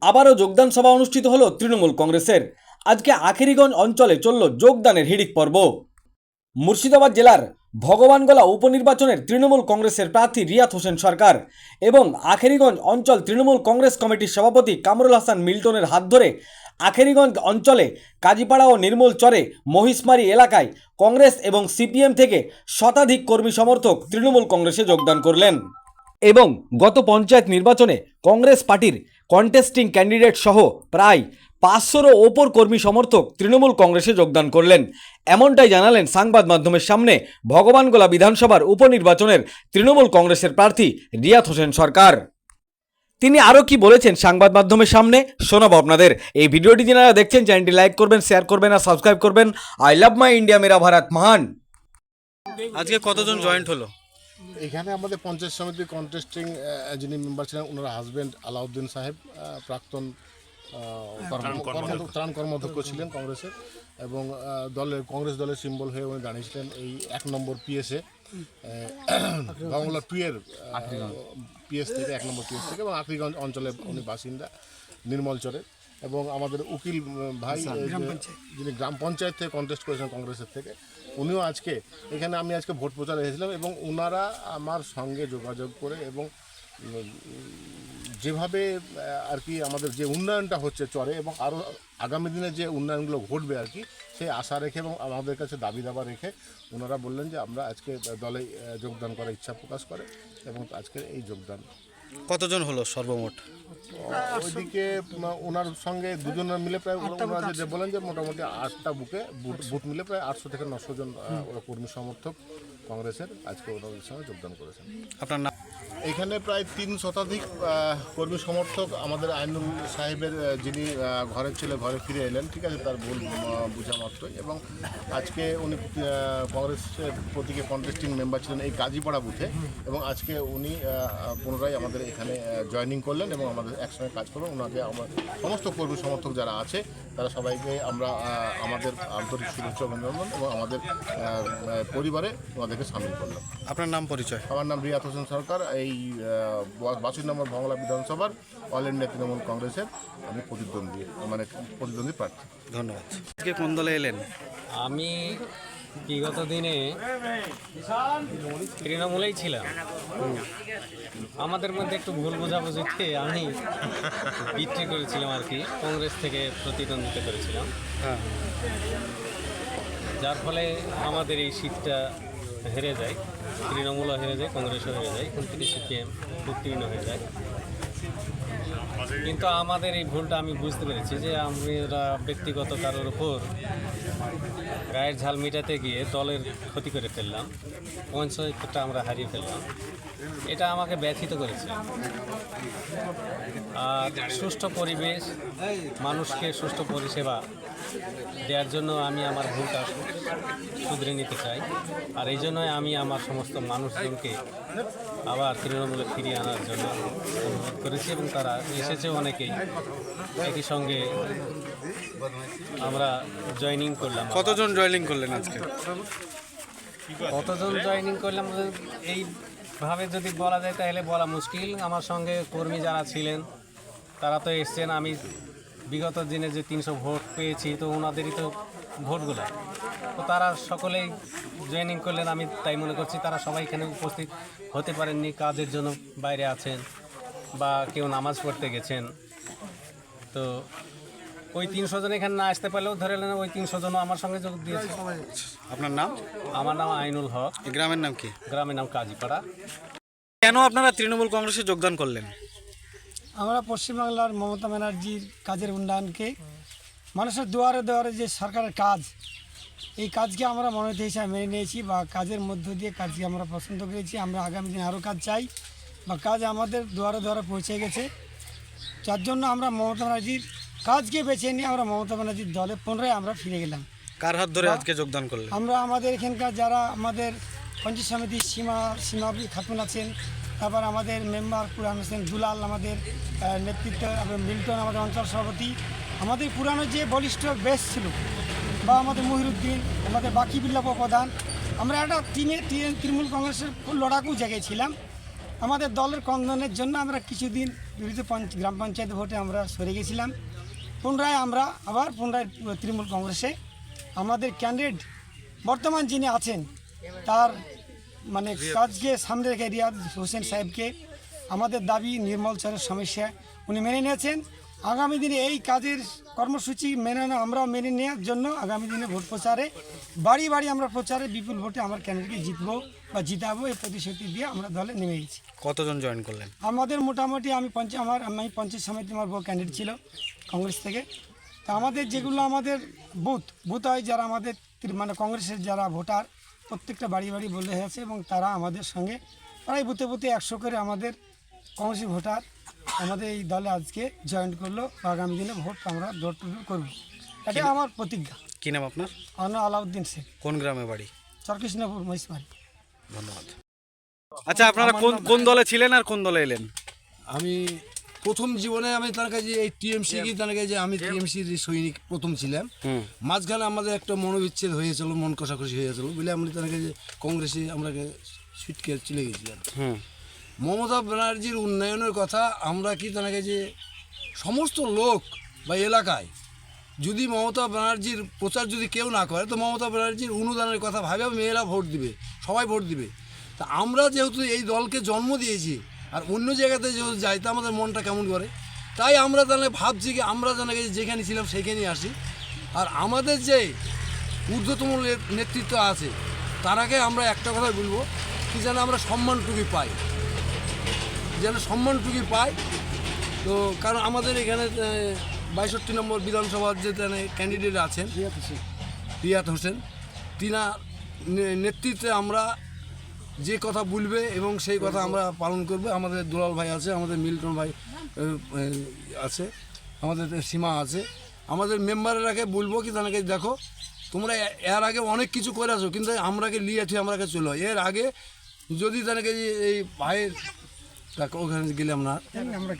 আবারও যোগদান সভা অনুষ্ঠিত হলো তৃণমূল কংগ্রেসের। আজকে আখেরিগঞ্জ অঞ্চলে চলল যোগদানের হিড়িক পর্ব। মুর্শিদাবাদ জেলার ভগবানগোলা উপনির্বাচনের তৃণমূল কংগ্রেসের প্রার্থী রিয়াত হোসেন সরকার এবং আখেরিগঞ্জ অঞ্চল তৃণমূল কংগ্রেস কমিটির সভাপতি কামরুল হাসান মিল্টনের হাত ধরে আখেরিগঞ্জ অঞ্চলে কাজীপাড়া ও নির্মল চরে মহিষমারি এলাকায় কংগ্রেস এবং সিপিএম থেকে শতাধিক কর্মী সমর্থক তৃণমূল কংগ্রেসে যোগদান করলেন এবং গত পঞ্চায়েত নির্বাচনে কংগ্রেস পার্টির কন্টেস্টিং ক্যান্ডিডেট সহ প্রায় 500-রও ওপর কর্মী সমর্থক তৃণমূল কংগ্রেসে যোগদান করলেন। এমনটাই জানালেন সংবাদ মাধ্যমের সামনে ভগবানগোলা বিধানসভার উপনির্বাচনের তৃণমূল কংগ্রেসের প্রার্থী রিয়াত হোসেন সরকার। তিনি আরও কি বলেছেন সংবাদ মাধ্যমের সামনে শোনাবো আপনাদের। এই ভিডিওটি যারা দেখছেন চ্যানেলটি লাইক করবেন, শেয়ার করবেন আর সাবস্ক্রাইব করবেন। আই লাভ মাই ইন্ডিয়া, মেরা ভারত মহান। আজকে কতজন জয়েন্ট হলো এখানে? আমাদের পঞ্চায়েত সমিতির কন্টেস্টিং যিনি মেম্বার ছিলেন ওনার হাজব্যান্ড আলাউদ্দিন সাহেব, প্রাক্তন ত্রাণ কর্মাধ্যক্ষ ছিলেন কংগ্রেসের, এবং কংগ্রেস দলের সিম্বল হয়ে উনি দাঁড়িয়েছিলেন এই 1 নম্বর পিএসে, বাংলা 2 এর পিএস থেকে 1 নম্বর পিএস থেকে, এবং আখরিগঞ্জ অঞ্চলে উনি বাসিন্দা নির্মলচরের। এবং আমাদের উকিল ভাই যিনি গ্রাম পঞ্চায়েত থেকে কন্টেস্ট করেছেন কংগ্রেসের থেকে, উনিও আজকে এখানে, আমি আজকে ভোট প্রচারে এসেছিলাম এবং ওনারা আমার সঙ্গে যোগাযোগ করে এবং যেভাবে আর কি আমাদের যে উন্নয়নটা হচ্ছে চরে এবং আরও আগামী দিনে যে উন্নয়নগুলো ঘটবে আর কি, সেই আশা রেখে এবং আমাদের কাছে দাবি দাবা রেখে ওনারা বললেন যে আমরা আজকে দলে যোগদান করার ইচ্ছা প্রকাশ করে এবং আজকের এই যোগদান। কতজন হলো সর্বমোট? ওইদিকে ওনার সঙ্গে দুজনের মিলে প্রায় ওনারা যে বলেন যে মোটামুটি 8টা বুথ মিলে প্রায় 800 থেকে 900 জন ওরা কর্মী সমর্থক কংগ্রেসের আজকে ওনাদের সঙ্গে যোগদান করেছেন। আপনার নাম? এখানে প্রায় 3 শতাধিক কর্মী সমর্থক আমাদের আইনুল সাহেবের, যিনি ঘরের ছেলে ঘরে ফিরে এলেন, ঠিক আছে, তার ভুল বোঝা মাত্রই, এবং আজকে উনি কংগ্রেসের প্রতীকে কন্টেস্টিং মেম্বার ছিলেন এই কাজীপাড়া বুথে, এবং আজকে উনি পুনরায় আমাদের এখানে জয়েনিং করলেন এবং আমাদের একসঙ্গে কাজ করবেন। ওনাকে আমার সমস্ত কর্মী সমর্থক যারা আছে তারা সবাইকে আমরা আমাদের আন্তরিক শুভেচ্ছা অভিনন্দন এবং আমাদের পরিবারে ওনাদেরকে সামিল করলাম। আপনার নাম পরিচয়? আমার নাম রিয়াত হোসেন সরকার, এই 82 নম্বর বাংলা বিধানসভার অল ইন্ডিয়া তৃণমূল কংগ্রেসের আমি প্রতিদ্বন্দ্বী প্রার্থী। ধন্যবাদ। আজকে কোন দলে এলেন? আমি বিগত দিনে তৃণমূলেই ছিলাম। আমাদের মধ্যে একটু ভুল বোঝাবুঝিতে আমি বিক্রি করেছিলাম আর কি, কংগ্রেস থেকে প্রতিদ্বন্দ্বিতা করেছিলাম, যার ফলে আমাদের এই সিটটা হেরে যায়, তৃণমূলও হেরে যায়, কংগ্রেসও হেরে যায়, এখান থেকে সিপিএম উত্তীর্ণ হয়ে যায়। কিন্তু আমাদের এই ভুলটা আমি বুঝতে পেরেছি যে আমরা ব্যক্তিগত কারোর ওপর গায়ের ঝাল মেটাতে গিয়ে দলের ক্ষতি করে ফেললাম, পঞ্চায়েতটা আমরা হারিয়ে ফেললাম। এটা আমাকে ব্যথিত করেছে। আর সুষ্ঠু পরিবেশ, মানুষকে সুষ্ঠু পরিষেবা দেওয়ার জন্য আমি আমার ভুলটা শুধরে নিতে চাই। আর এই জন্যই আমি আমার সমস্ত মানুষজনকে আবার তৃণমূলে ফিরিয়ে আনার জন্য অনুরোধ করেছি এবং তারা এসেছে অনেকেই। একই সঙ্গে আমরা জয়েনিং করলাম। কতজন জয়েনিং করলেন আজকে? কতজন জয়েনিং করলাম এইভাবে যদি বলা যায় তাহলে বলা মুশকিল। আমার সঙ্গে কর্মী যারা ছিলেন তারা তো এসছেন। আমি বিগত দিনে যে 300 ভোট পেয়েছি, তো ওনাদেরই তো ভোটগুলো, তো তারা সকলেই জয়েনিং করলেন। আমি তাই মনে করছি তারা সবাই এখানে উপস্থিত হতে পারেননি, কাজের জন্য বাইরে আছেন বা কেউ নামাজ পড়তে গেছেন। তো ওই 300 জন এখানে না আসতে পারলেও ধরে নেন ওই 300 জনও আমার সঙ্গে যোগ দিয়েছে। আপনার নাম? আমার নাম আইনুল হক। গ্রামের নাম কি? গ্রামের নাম কাজীপাড়া। কেন আপনারা তৃণমূল কংগ্রেসে যোগদান করলেন? আমরা পশ্চিমবাংলার মমতা ব্যানার্জির কাজের উন্নয়নকে, মানুষের দুয়ারে দুয়ারে যে সরকারের কাজ, এই কাজকে আমরা মনোনীত হিসাবে মেনে নিয়েছি বা কাজের মধ্য দিয়ে কাজকে আমরা পছন্দ করেছি। আমরা আগামী দিনে আরও কাজ চাই বা কাজ আমাদের দুয়ারে দুয়ারে পৌঁছে গেছে, যার জন্য আমরা মমতা ব্যানার্জির কাজকে বেছে নিয়ে আমরা মমতা ব্যানার্জির দলে পুনরায় আমরা ফিরে গেলাম। কার হাত ধরে আজকে যোগদান করলেন? আমরা আমাদের এখানকার যারা আমাদের পঞ্চায়েত সমিতির সীমাবি খাতুন আছেন, তারপর আমাদের মেম্বার পুরান হোসেন দুলাল, আমাদের নেতৃত্ব মিল্টন, আমাদের অঞ্চল সভাপতি, আমাদের পুরানো যে বলিষ্ঠ বেশ ছিল, বা আমাদের মহিরুদ্দিন, আমাদের বাকি বিল্লাপ প্রধান, আমরা একটা টিমে তৃণমূল কংগ্রেসের লড়াকু জায়গায় ছিলাম। আমাদের দলের কন্দনের জন্য আমরা কিছুদিন বিরোধী গ্রাম পঞ্চায়েত ভোটে আমরা সরে গেছিলাম। পুনরায় আমরা পুনরায় তৃণমূল কংগ্রেসে আমাদের ক্যান্ডিডেট বর্তমান যিনি আছেন তার মানে কাজকে সামনে রেখে রিয়াদ হোসেন সাহেবকে আমাদের দাবি নির্মল চরের সমস্যা উনি মেনে নিয়েছেন। আগামী দিনে এই কাজের কর্মসূচি আমরাও মেনে নেওয়ার জন্য আগামী দিনে ভোট প্রচারে বাড়ি বাড়ি আমরা প্রচারে বিপুল ভোটে আমার ক্যান্ডিডেটকে জিতবো বা জিতাবো এই প্রতিশ্রুতি দিয়ে আমরা দলে নেমে গেছি। কতজন জয়েন করলেন? আমাদের মোটামুটি আমি পঞ্চায়েত সমিতি আমার বড় ক্যান্ডিডেট ছিল কংগ্রেস থেকে। তা আমাদের যেগুলো আমাদের বুথ হয় যারা আমাদের মানে কংগ্রেসের যারা ভোটার প্রত্যেকটা বাড়ি বাড়ি বলে হয়েছে এবং তারা আমাদের সঙ্গে প্রায় বুথে 100 করে আমাদের কংগ্রেসি ভোটার আমাদের এই দলে আজকে জয়েন করলো। আগামী দিনে ভোট আমরা ডোর টু ডোর করবো, এটা আমার প্রতিজ্ঞা। কি নাম আপনার? আমার নাম আলাউদ্দিন শেখ, কোন গ্রামে বাড়ি? চরকৃষ্ণপুর মহিষমারি। ধন্যবাদ। আচ্ছা, আপনারা কোন দলে ছিলেন আর কোন দলে এলেন? আমি প্রথম জীবনে আমি তার কাছে এই টিএমসি কি তার কাছে আমি টিএমসির সৈনিক প্রথম ছিলাম। মাঝখানে আমাদের একটা মনোবিচ্ছেদ হয়েছিল, মন কষাকষি হয়েছিল বলে আমরা তার কাছে কংগ্রেসে আমরা সুটকে চলে গেছিলাম। মমতা ব্যানার্জির উন্নয়নের কথা আমরা কি তার কাছে সমস্ত লোক বা এলাকায় যদি মমতা ব্যানার্জির প্রচার যদি কেউ না করে তো মমতা ব্যানার্জির অনুদানের কথা ভাবে মেয়েরা ভোট দিবে, সবাই ভোট দিবে। তা আমরা যেহেতু এই দলকে জন্ম দিয়েছি আর অন্য জায়গাতে যেহেতু যাই তা আমাদের মনটা কেমন করে, তাই আমরা তাহলে ভাবছি কি আমরা জানাকে যেখানে ছিলাম সেখানেই আসি। আর আমাদের যে ঊর্ধ্বতম নেতৃত্ব আছে তারাকে আমরা একটা কথা বলবো কি যেন আমরা সম্মানটুকু পাই, যেন সম্মানটুকু পাই। তো কারণ আমাদের এখানে 62 নম্বর বিধানসভার যে ক্যান্ডিডেট আছেন রিয়াদ হোসেন, তিনার নেতৃত্বে আমরা যে কথা বলবে এবং সেই কথা আমরা পালন করব। আমাদের দুলাল ভাই আছে, আমাদের মিল্টন ভাই আছে, আমাদের সীমা আছে, আমাদের মেম্বাররাকে বলবো কি তাদেরকে দেখো তোমরা এর আগে অনেক কিছু করে আসো কিন্তু আমরাকে লিয়ে ঠিক আমরাকে চলো। এর আগে যদি তাদেরকে এই ভাইয়ের ওখানে গেলাম না,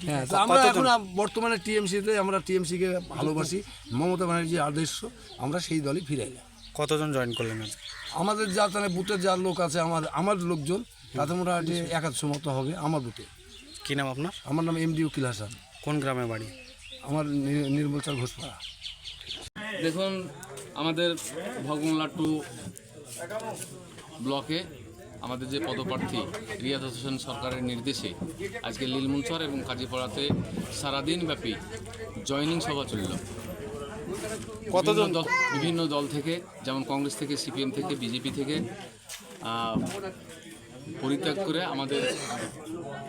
হ্যাঁ, তো আমরা এখন বর্তমানে টিএমসিতে আমরা টিএমসিকে ভালোবাসি, মমতা ব্যানার্জির আদর্শ, আমরা সেই দলই ফিরে এলাম। কতজন জয়েন করলেন? আমাদের যা তাহলে বুথের যা লোক আছে আমার লোকজন তাতে মোটামুটি 100 মতো হবে আমার বুথে। কি নাম আপনার? আমার নাম এমডি উকিল হাসান। কোন গ্রামে বাড়ি? আমার নির্মলচার ঘোষপাড়া। দেখুন, আমাদের ভগমলাট্টু ব্লকে আমাদের যে পদপ্রার্থী রিয়াদ হোসেন সরকারের নির্দেশে আজকে লীলমূলচর এবং কাজীপাড়াতে সারাদিন ব্যাপী জয়নিং সভা চলল। বিভিন্ন দল থেকে, যেমন কংগ্রেস থেকে, সিপিএম থেকে, বিজেপি থেকে পরিত্যাগ করে আমাদের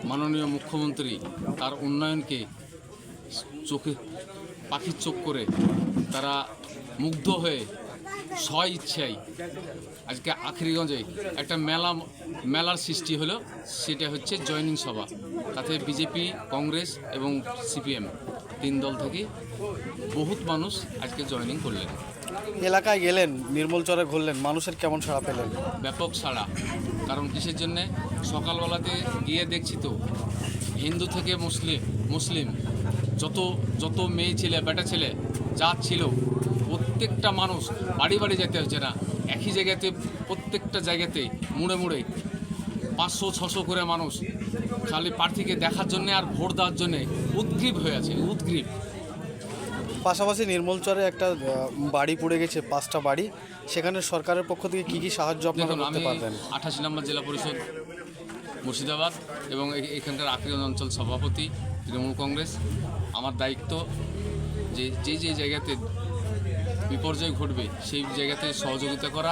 মাননীয় মুখ্যমন্ত্রী তার উন্নয়নকে পাখির চোখ করে তারা মুগ্ধ হয়ে স্ব ইচ্ছায় আজকে আখেরিগঞ্জে একটা মেলার সৃষ্টি হলো। সেটা হচ্ছে জয়নিং সভা। তাতে বিজেপি, কংগ্রেস এবং সিপিএম 3 দল থেকে বহুত মানুষ আজকে জয়নিং করলেন। এলাকায় গেলেন, নির্মলচরে ঘুরলেন, মানুষের কেমন সাড়া পেলেন? ব্যাপক সাড়া। কারণ কিসের জন্যে? সকালবেলাতে গিয়ে দেখছি তো হিন্দু থেকে মুসলিম যত মেয়ে ছেলে বেটা ছেলে যা ছিল প্রত্যেকটা মানুষ বাড়ি বাড়ি যেতে হচ্ছে না, একই জায়গাতে প্রত্যেকটা জায়গাতে মুড়ে 500-600 করে মানুষ খালি প্রার্থীকে দেখার জন্যে আর ভোট দেওয়ার জন্যে উদ্গ্রীব হয়ে আছে, উদ্গ্রীব। পাশাপাশি নির্মলচরে একটা বাড়ি পড়ে গেছে, 5টা বাড়ি, সেখানে সরকারের পক্ষ থেকে কী কী সাহায্য আপনারা করতে পারবেন? 88 নম্বর জেলা পরিষদ মুর্শিদাবাদ এবং এখানকার আখেরিগঞ্জ অঞ্চল সভাপতি তৃণমূল কংগ্রেস। আমার দায়িত্ব যে জায়গাতে বিপর্যয় ঘটবে সেই জায়গাতে সহযোগিতা করা।